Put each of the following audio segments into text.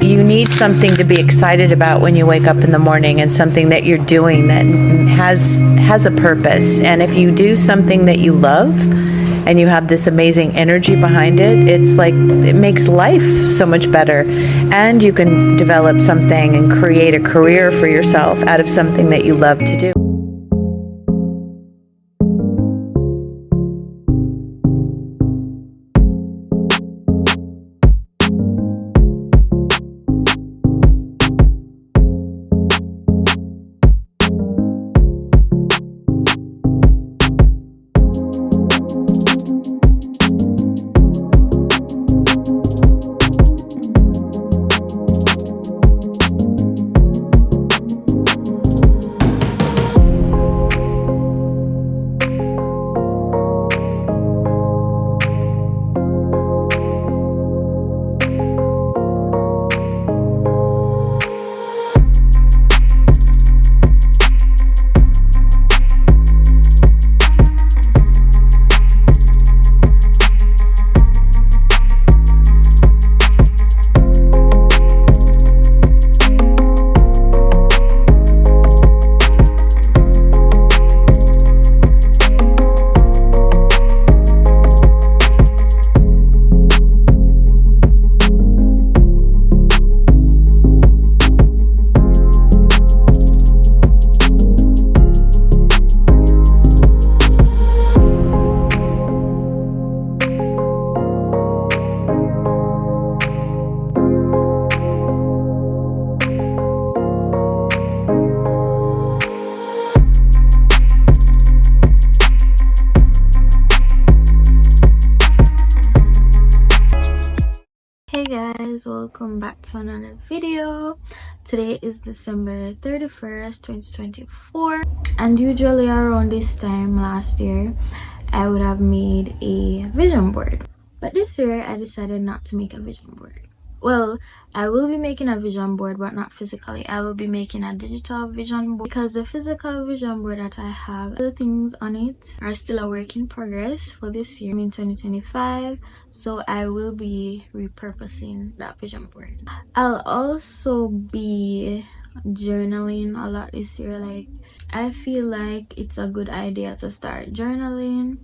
you need something to be excited about when you wake up in the morning, and something that you're doing that has a purpose. And if you do something that you love and you have this amazing energy behind it, it's like it makes life so much better. And you can develop something and create a career for yourself out of something that you love to do. Hey guys, welcome back to another video. Today is December 31st, 2024, and usually around this time last year I would have made a vision board, but this year I decided not to make a vision board. Well, I will be making a vision board, but not physically. I will be making a digital vision board because the physical vision board that I have, the things on it are still a work in progress for this year. I'm in 2025, so I will be repurposing that vision board. I'll also be journaling a lot this year. Like, I feel like it's a good idea to start journaling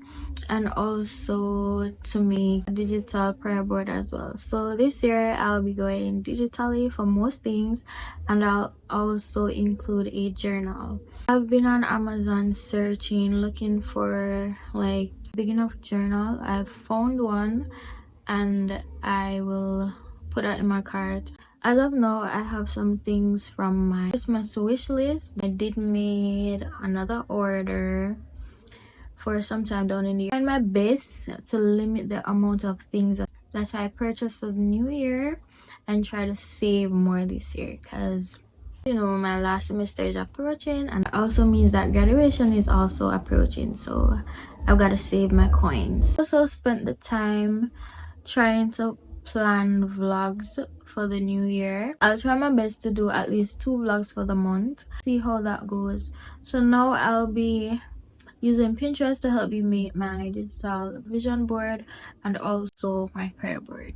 and also to make a digital prayer board as well. So this year I'll be going digitally for most things, and I'll also include a journal. I've been on Amazon searching, looking for like big enough journal. I've found one and I will put that in my cart. As of now, I have some things from my Christmas wish list. I did made another order for some time down in the year. I my best to limit the amount of things that I purchase for the new year and try to save more this year, because you know my last semester is approaching, and it also means that graduation is also approaching, so I've got to save my coins. I also spent the time trying to plan vlogs for the new year. I'll try my best to do at least 2 vlogs for the month, see how that goes. So now I'll be using Pinterest to help me make my digital vision board and also my prayer board.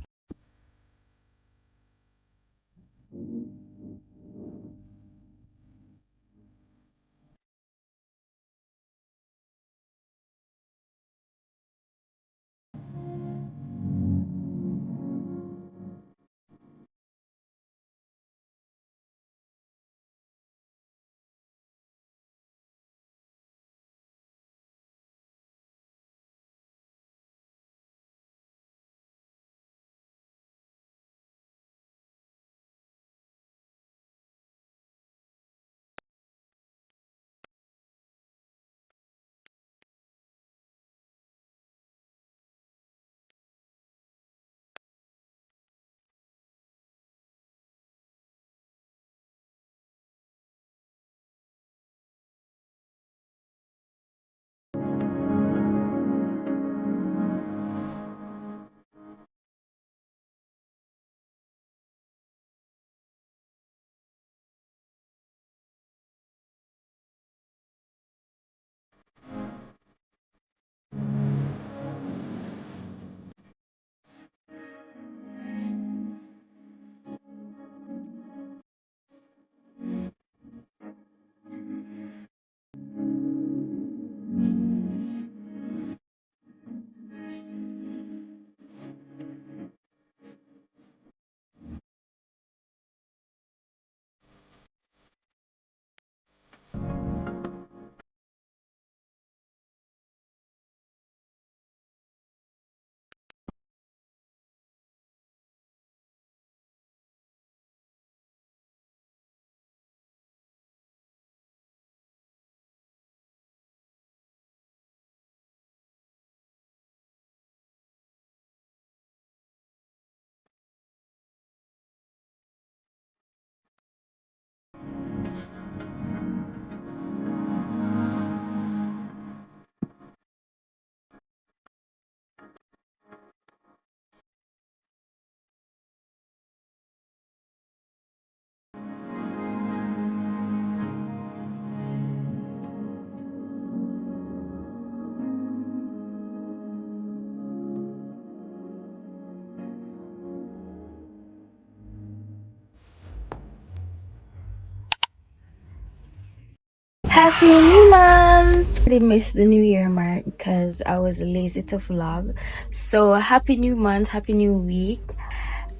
Happy New Month! I missed the New Year mark because I was lazy to vlog. So happy New Month, happy New Week.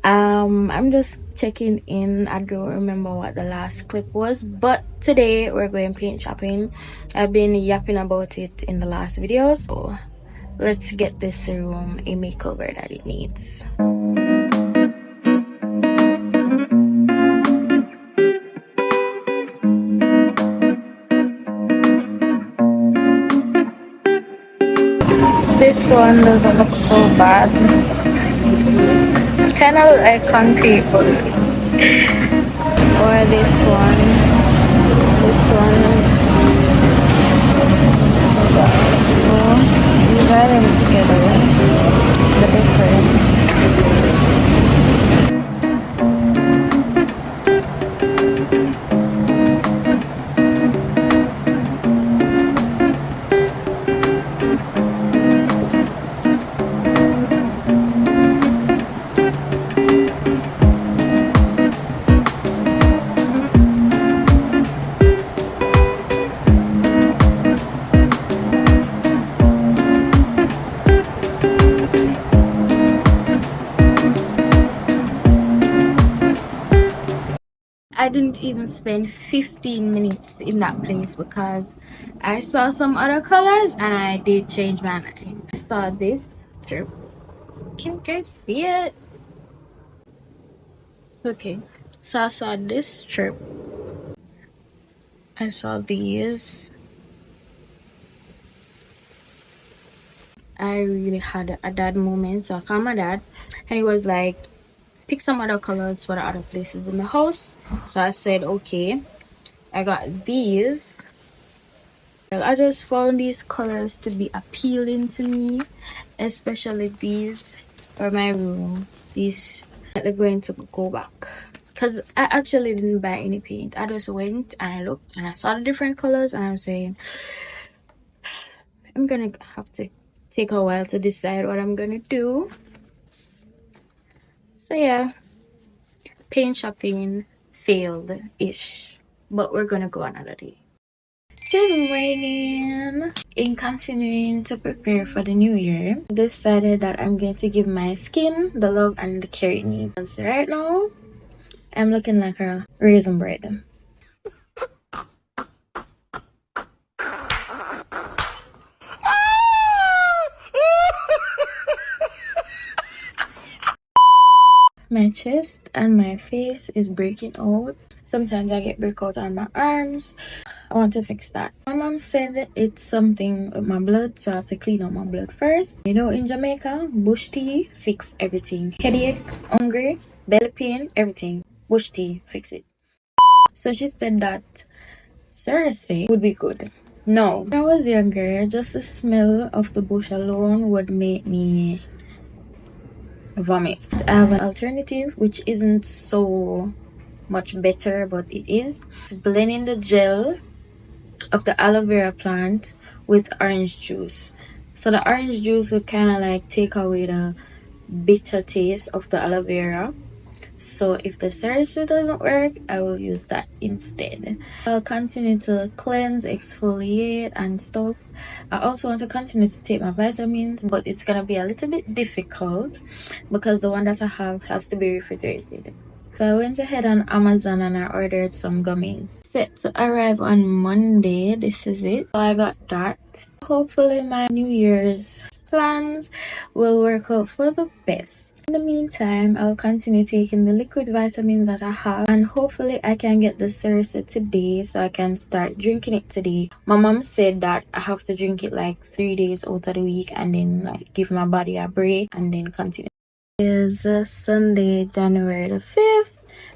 I'm just checking in. I don't remember what the last clip was, but today we're going paint shopping. I've been yapping about it in the last videos. So let's get this room a makeover that it needs. This one doesn't look so bad. Kind of like concrete, but or this one. This one is so bad. Oh, you got them together. The difference. I didn't even spend 15 minutes in that place because I saw some other colors and I did change my mind. I saw this strip. Can you guys see it? Okay, so I saw this strip. I saw these. I really had a dad moment, so I called my dad and he was like, pick some other colors for the other places in the house. So I said, okay. I got these. I just found these colors to be appealing to me, especially these for my room. These are going to go back because I actually didn't buy any paint. I just went and I looked and I saw the different colors and I'm saying I'm gonna have to take a while to decide what I'm gonna do. So yeah, paint shopping failed ish, but we're gonna go another day. Good morning. In continuing to prepare for the new year, I decided that I'm going to give my skin the love and the care it needs. So right now, I'm looking like a raisin bread. My chest and my face is breaking out. Sometimes I get breakout on my arms. I want to fix that. My mom said it's something with my blood, so I have to clean out my blood first. You know, in Jamaica, bush tea fix everything. Headache, hungry, belly pain, everything. Bush tea fix it. So she said that Cersei would be good. No, when I was younger, just the smell of the bush alone would make me vomit. I have an alternative which isn't so much better, but it is. It's blending the gel of the aloe vera plant with orange juice. So the orange juice will kind of like take away the bitter taste of the aloe vera. So if the Cersei doesn't work, I will use that instead. I'll continue to cleanse, exfoliate and stuff. I also want to continue to take my vitamins, but it's gonna be a little bit difficult because the one that I have has to be refrigerated. So I went ahead on Amazon and I ordered some gummies. Set to arrive on Monday. This is it. So I got that. Hopefully my New Year's plans will work out for the best. In the meantime, I'll continue taking the liquid vitamins that I have and hopefully I can get the Cersei today so I can start drinking it today. My mom said that I have to drink it like 3 days out of the week and then like give my body a break and then continue. It is Sunday, January the 5th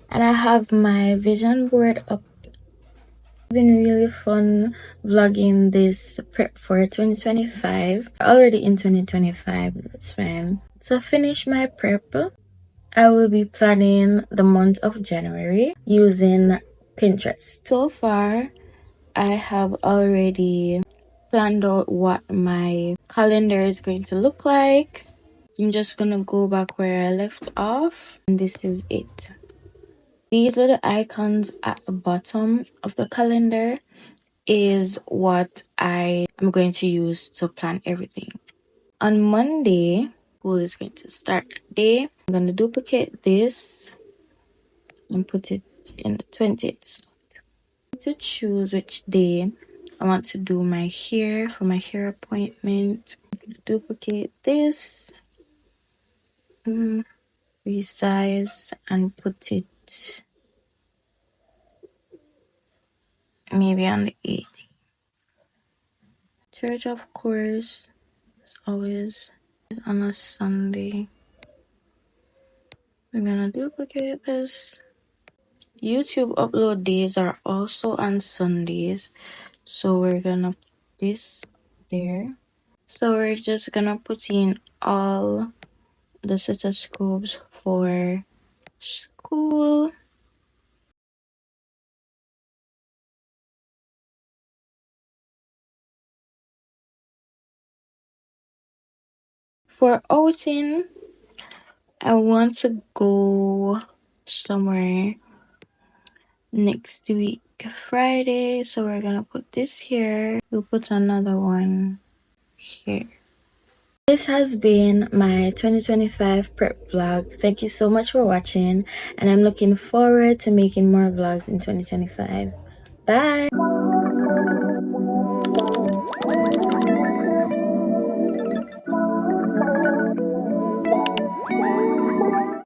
and I have my vision board up. It's been really fun vlogging this prep for 2025. Already in 2025, that's fine. To finish my prep, I will be planning the month of January using Pinterest. So far, I have already planned out what my calendar is going to look like. I'm just gonna go back where I left off, and this is it. These are the icons at the bottom of the calendar. is what I am going to use to plan everything. On Monday, school is going to start that day. I'm going to duplicate this and put it in the 20th. To choose which day I want to do my hair for my hair appointment. I'm going to duplicate this, resize, and put it maybe on the 18th. Church, of course, as always, is on a Sunday. We're gonna duplicate this. YouTube upload days are also on Sundays, so we're gonna put this there. So we're just gonna put in all the stethoscopes for school. For outing, I want to go somewhere next week Friday, so we're gonna put this here. We'll put another one here. This has been my 2025 prep vlog. Thank you so much for watching, and I'm looking forward to making more vlogs in 2025. Bye!